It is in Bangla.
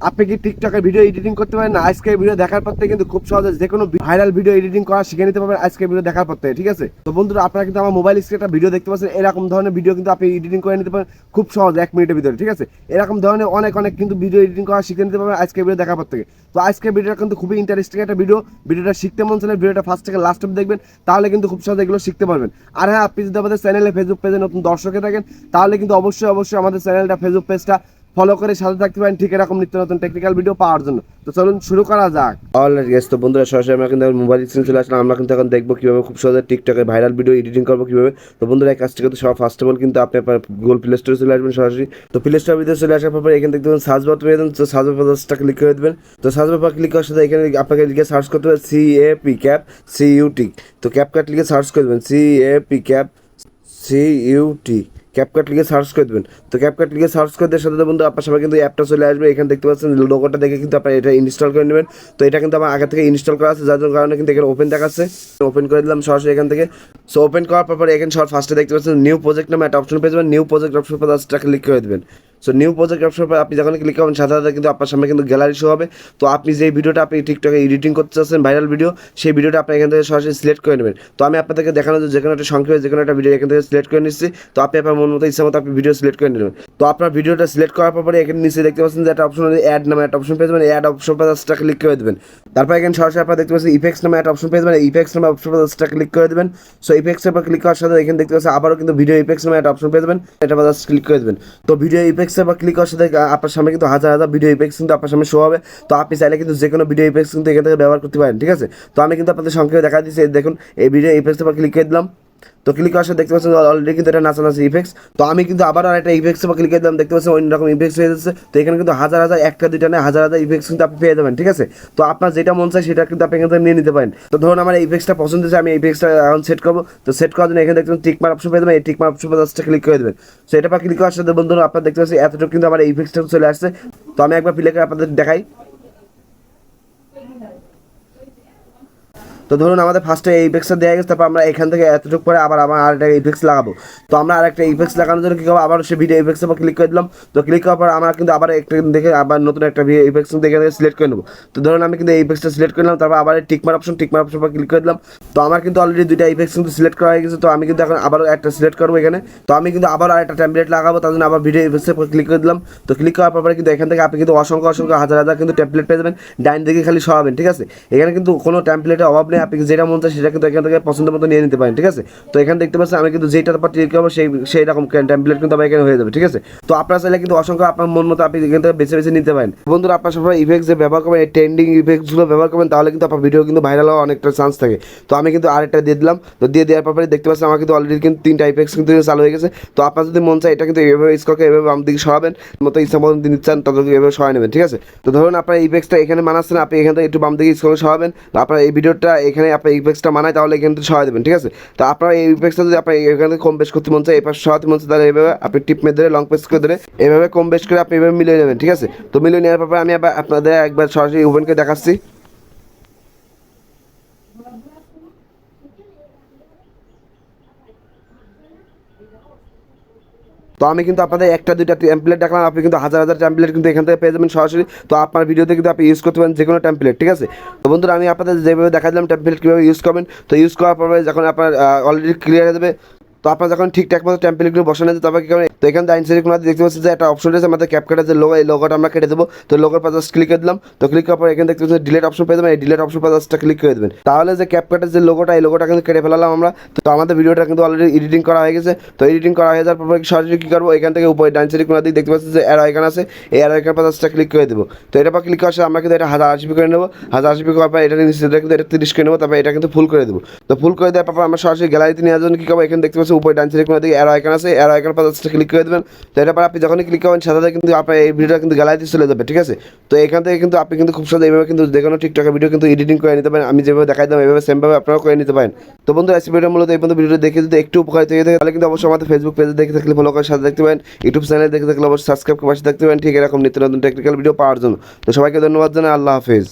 আপনি কি টিকটকে ভিডিও এডিটিং করতে পারেন না? আজকের ভিডিও দেখার পর থেকে কিন্তু খুব সহজে যে কোনো ভাইরাল ভিডিও এডিটিং করা শিখে নিতে পারবেন আজকের ভিডিও দেখার পর থেকে, ঠিক আছে? তো বন্ধুরা, আপনারা কিন্তু আমার মোবাইল স্ক্রিনে একটা ভিডিও দেখতে পাচ্ছেন, এরকম ধরনের ভিডিও কিন্তু আপনি এডিটিং করে নিতে পারেন খুব সহজ 1 মিনিটের ভিতরে, ঠিক আছে? এরকম ধরনের অনেক কিন্তু ভিডিও এডিটিং করা শিখে নিতে পারবেন আজকের ভিডিও দেখার পর থেকে। তো আজকের ভিডিওটা কিন্তু খুবই ইন্টারেস্টিং একটা ভিডিওটা শিখতে মন চাইলে ভিডিওটা ফার্স্ট থেকে লাস্ট অবধি দেখবেন, তাহলে কিন্তু খুব সহজে এগুলো শিখতে পারবেন। আর হ্যাঁ, আপনি যদি আমাদের চ্যানেলে ফেসবুক পেজে নতুন দর্শকে থাকেন, তাহলে কিন্তু অবশ্যই আমাদের চ্যানেলটা ফেসবুক পেজটা ফলো করে সাথে থাকতে পারেন ঠিক এরকম নিত্য নতুন টেকনিক্যাল ভিডিও পাওয়ার জন্য। তো চলুন শুরু করা যাক। অলরাইট গাইস, তো বন্ধুরা সরাসরি আমরা কিন্তু মোবাইল স্ক্রিনে চলে আসলাম। আমরা কিন্তু এখন দেখবো কিভাবে খুব সহজে টিকটকে ভাইরাল ভিডিও এডিটিং করবো কিভাবে। তো বন্ধুরা, এই কাজটা কিন্তু সব ফার্স্ট অফ অল কিন্তু আপনি আপনার গুগল প্লে স্টোরে চলে আসবেন সরাসরি। তো প্লে স্টোরের ভিতরে চলে আসার পর এখানে দেখতে পাবেন সার্চ বার পেয়ে যাবেন। তো সার্চ বারটা ক্লিক করে দেবেন। তো সার্চ বার ক্লিক করার সাথে এখানে আপনাকে লিখে সার্চ করতে হবে CAP ক্যাপ CUT। তো ক্যাপকাট লিখে সার্চ করে দেবেন CAP ক্যাপ CUT। ক্যাপকাট লিখে সার্চ করে দেবেন। তো ক্যাপকাট লিখে সার্চ করে দেওয়ার সাথে বন্ধু আপনার সবাই কিন্তু অ্যাপটা চলে আসবে। এখানে দেখতে পাচ্ছেন লোগোটা দেখে কিন্তু আপনার এটা ইনস্টল করে নেবেন। তো এটা কিন্তু আমার আগে থেকে ইনস্টল করা আছে, যার জন্য কারণে কিন্তু এখানে ওপেন দেখাচ্ছে। ওপেন করে দিলাম সরাসরি এখান থেকে। সো ওপেন করার পর এখানে সব ফার্স্টে দেখতে পাচ্ছেন নিউ প্রজেক্ট নামে একটা অপশন পেয়ে যাবেন। নিউ প্রজেক্ট অপশন পর ক্লিক করে দেবেন। সো নিউ প্রজেক্ট অপশন পর আপনি যখন ক্লিক করবেন সাথে কিন্তু আপনার সামনে কিন্তু গ্যালারি শো হবে। তো আপনি যে ভিডিওটা আপনি টিকটকে এডিটিং করতে চাচ্ছেন ভাইরাল ভিডিও, সেই ভিডিওটা আপনি এখান থেকে সরাসরি সিলেক্ট করে নেবেন। তো আমি আপনাদেরকে দেখানো যে কোনো একটা সংক্ষেপে যে কোনো একটা ভিডিও এখান থেকে সিলেক্ট করে নিচ্ছি। তো আপনি আপনার মন মতো ইচ্ছা মতো আপনি ভিডিও সিলেক্ট করে নেবেন। তো আপনার ভিডিওটা সিলেক্ট করার পরে এখানে নিচে দেখতে পাচ্ছেন যে একটা অপশন অ্যাড নামে একটা অপশন পেয়ে যাবেন। অ্যাড অপশন পর ক্লিক করে দেবেন। তারপর এখানে সরাসরি আপনারা দেখতে পাচ্ছেন ইফেক্টস নামে একটা অপশন পেয়ে যাবেন। ইফেক্টস নামে অপশন পর ক্লিক করে দেবেন। সো ইফেক্টসের পর ক্লিক করার সাথে এখানে দেখতে পাচ্ছেন আবারও কিন্তু ভিডিও ইফেক্টস নামে একটা অপশন পেয়ে যাবেন। এটা পর ক্লিক করে দেবেন। তো ভিডিও ইফেক্টসের পর ক্লিক করার সাথে আপনার সামনে কিন্তু হাজার ভিডিও ইফেক্টস কিন্তু আপনার সামনে শো হবে। তো আপনি চাইলে কিন্তু যে কোনো ভিডিও ইফেক্টস কিন্তু এখান থেকে ব্যবহার করতে পারেন, ঠিক আছে? তো আমি কিন্তু আপনাদের সংক্ষেপে দেখা দিচ্ছি। দেখুন, এই ভিডিও ইফেক্টসের পর ক্লিক করে দিলাম। তো ক্লিক করার সাথে দেখতে পাচ্ছেন অলরেডি কিন্তু এটা নাচানাচি ইফেক্টস। তো আমি কিন্তু আবার আর একটা ইফেক্টসের পর ক্লিক করে দিলাম, দেখতে পাচ্ছেন অন্যরকম ইফেক্টস হয়ে যাচ্ছে। তো এখানে কিন্তু হাজার একটা দুইটা নেই হাজার ইফেক্টস কিন্তু আপনি পেয়ে যাবেন, ঠিক আছে? তো আপনার যেটা মন চায় সেটা কিন্তু আপনি এখান থেকে নিয়ে নিতে পারেন। তো ধরুন আমার এই ইফেক্টসটা পছন্দ হয়েছে, আমি এই ইফেক্টসটা এখন সেট করবো। তো সেট করার জন্য এখানে দেখতে টিক মার্ক অপশন পেয়ে যাবেন। এই টিক মার্ক অপশন ক্লিক করে দেবেন। সো এটা পর ক্লিক করার সাথে বন্ধুরা আপনার দেখতে পাচ্ছেন এতটুকু কিন্তু আমার এই ইফেক্টসটা চলে আসছে। তো আমি একবার প্লে করে আপনাদের দেখাই। তো ধরুন আমাদের ফার্স্টে এই ইফেক্টসটা দেওয়া গেছে, তারপর আমরা এখান থেকে এতটুকু পরে আবার আরেকটা ইফেক্টস লাগাবো। তো আমরা আরেকটা ইফেক্টস লাগানোর জন্য কী করবো, আবার সে ভিডিও ইফেক্টসের উপর ক্লিক করে দিলাম। তো ক্লিক করার পর আমরা কিন্তু আবার একটা দেখে আবার নতুন একটা ভিডিও ইফেক্টস দেখে সিলেক্ট করে নেবো। তো ধরুন আমি কিন্তু এই ইফেক্টসটা সিলেক্ট করলাম, তারপর আবার টিকমার অপশন পর ক্লিক করে দিলাম। তো আমার কিন্তু অলরেডি দুইটা ইফেক্টস কিন্তু সিলেক্ট করা হয়ে গেছে। তো আমি কিন্তু এখন আবারও একটা সিলেক্ট করবো এখানে। তো আমি কিন্তু আবার আরেকটা টেমপ্লেট লাগাবো, তার জন্য আবার ভিডিও ইফেক্টসের উপর ক্লিক করে দিলাম। তো ক্লিক করার পরে কিন্তু এখান থেকে আপনি কিন্তু অসংখ্য হাজার কিন্তু টেমপ্লেট পেয়ে যাবেন। ডাইন দিকে খালি সরাবেন, ঠিক আছে? এখানে কিন্তু কোনো টেমপ্লেটের অভাব নেই, আপনি যেটা মন চায় সেটা কিন্তু এখান থেকে পছন্দ মতো নিয়ে নিতে পারেন, ঠিক আছে? তো এখানে দেখতে পাচ্ছেন আমি কিন্তু যেটার উপর ক্লিক করবো সেই রকম টেমপ্লেট কিন্তু আমার এখানে হয়ে যাবে, ঠিক আছে? তো আপনারা চাইলে কিন্তু অসংখ্য আপনার মন মতো আপনি এখান থেকে বেছে নিতে পারেন। বন্ধুরা, আপনার সবাই ইফেক্টস যে ব্যবহার করবেন, এই ট্রেন্ডিং ইফেক্টসগুলো ব্যবহার করবেন, তাহলে কিন্তু আপনার ভিডিও কিন্তু ভাইরাল হওয়ার অনেকটা চান্স থাকে। তো আমি কিন্তু আরেকটা দিয়ে দিলাম। তো দিয়ে দেওয়ার পরে দেখতে পাচ্ছেন আমার কিন্তু অলরেডি কিন্তু 3টা ইফেক্টস কিন্তু চালু হয়ে গেছে। তো আপনার যদি মন চায় এটা কিন্তু এভাবে স্কোরকে এভাবে বাম দিকে সরাবেন, মতো ইচ্ছা মতো দিতে চান তাদেরকে এভাবে সরাই নেবেন, ঠিক আছে? তো ধরুন আপনার ইফেক্টসটা এখানে মানাচ্ছেন, আপনি এখান থেকে একটু বাম দিকে স্কোর সরাবেন। তো আপনার এই ভিডিওটা এখানে আপনার ইফেক্টসটা মানায়, তাহলে এখান থেকে সরাই দেবেন, ঠিক আছে? তো আপনার এই ইফেক্টসটা যদি আপনার এখানে কম বেশ করতে মন চায়, এই পাশে সরাতে মন চায়, তাহলে এইভাবে আপনি টিপ মেরে ধরে লং প্রেস করে ধরে এভাবে কম বেশ করে আপনি এভাবে মিলিয়ে নেবেন, ঠিক আছে? তো মিলিয়ে নেওয়ার পর আমি আবার আপনাদের একবার সরাসরি ওপেন করে দেখাচ্ছি। তো আমি কিন্তু আপনাদের একটা দুইটা টেমপ্লেট দেখালাম, আপনি কিন্তু হাজার টেমপ্লেট কিন্তু এখান থেকে পেয়ে যাবেন সরাসরি। তো আপনার ভিডিওতে কিন্তু আপনি ইউজ করতে পারেন যে কোনো টেমপ্লেট, ঠিক আছে? তো বন্ধুরা, আমি আপনাদের যেভাবে দেখা দিলাম টেমপ্লেট কীভাবে ইউজ করবেন, তো ইউজ করার পরে যখন আপনার অলরেডি ক্লিয়ার হয়ে যাবে, তো আপনার যখন ঠিকঠাক মতো টেমপ্লেটগুলো বসানো আছে, তারপর কী করেন, তো এখানে ডাইন সাইডে কোনাতে দেখতে পাচ্ছি যে একটা অপশন রয়েছে আমাদের ক্যাপকাটের যে লোগো, এই লোগোটা আমরা কেটে দেবো। তো লোগোর পাশে ক্লিক করে দিলাম। তো ক্লিক করার পর এখানে দেখতে পাচ্ছি ডিলেট অপশন পেয়ে যাবেন। এই ডিলেট অপশন পাশে ক্লিক করে দেবেন। তাহলে যে ক্যাপকাটের যে লোগোটা, এই লোগোটা কিন্তু কেটে ফেলালাম আমরা। তো আমাদের ভিডিওটা কিন্তু অলরেডি এডিটিং করা হয়ে গেছে। তো এডিটিং করা হয়ে যাওয়ার পর সরাসরি কী করবো, এখান থেকে উপরে ডাইন সাইডে কোনাতে দেখতে পাচ্ছি যে অ্যারো আইকন আছে, এই অ্যারো আইকন পাশে ক্লিক করে দেবো। তো এটা পর ক্লিক করার সাথে আমরা কিন্তু এটা 1080p করে নেবো। 1080p করার পর এটা নিচে কিন্তু এটা 30 করে নেবো, তারপর এটা কিন্তু ফুল করে দেবো। তো ফুল করে দেওয়ার পর আমরা সরাসরি গ্যালারিতে নেওয়ার জন্য কী করবো, এখানে দেখতে পাচ্ছি উপরে ডাইন সাইডে কোনাতে অ্যারো আইকন আছে, অ্যারো আইকন পাশে ক্লিক করে দেবেন। তো এটা পর আপনি যখনই ক্লিক করবেন সাথে কিন্তু আপনার এই ভিডিওটা কিন্তু গ্যালারিতে চলে যাবে, ঠিক আছে? তো এখান থেকে কিন্তু আপনি কিন্তু খুব সহজে এইভাবে কিন্তু যে কোনো টিকটকের ভিডিও কিন্তু এডিটিং করে নিতে পারেন। আমি যেভাবে দেখাই দিলাম এইভাবে সেমভাবে আপনারাও করে নিতে পারেন। তো বন্ধু, আজকে ভিডিও মূলত এই পর্যন্ত। ভিডিও দেখে যদি একটু উপকার থেকে থাকে তাহলে কিন্তু অবশ্যই আমাদের ফেসবুক পেজে দেখে থাকলে ফলো করে সাথে দেখতে পারেন। ইউটিউব চ্যানেলে দেখে থাকলে অবশ্যই সাবস্ক্রাইব করে পাশে দেখতে পারেন, ঠিক এরকম নিত্য নতুন টেকনিক্যাল ভিডিও পাওয়ার জন্য। তো সবাইকে ধন্যবাদ জানাই। আল্লাহ হাফেজ।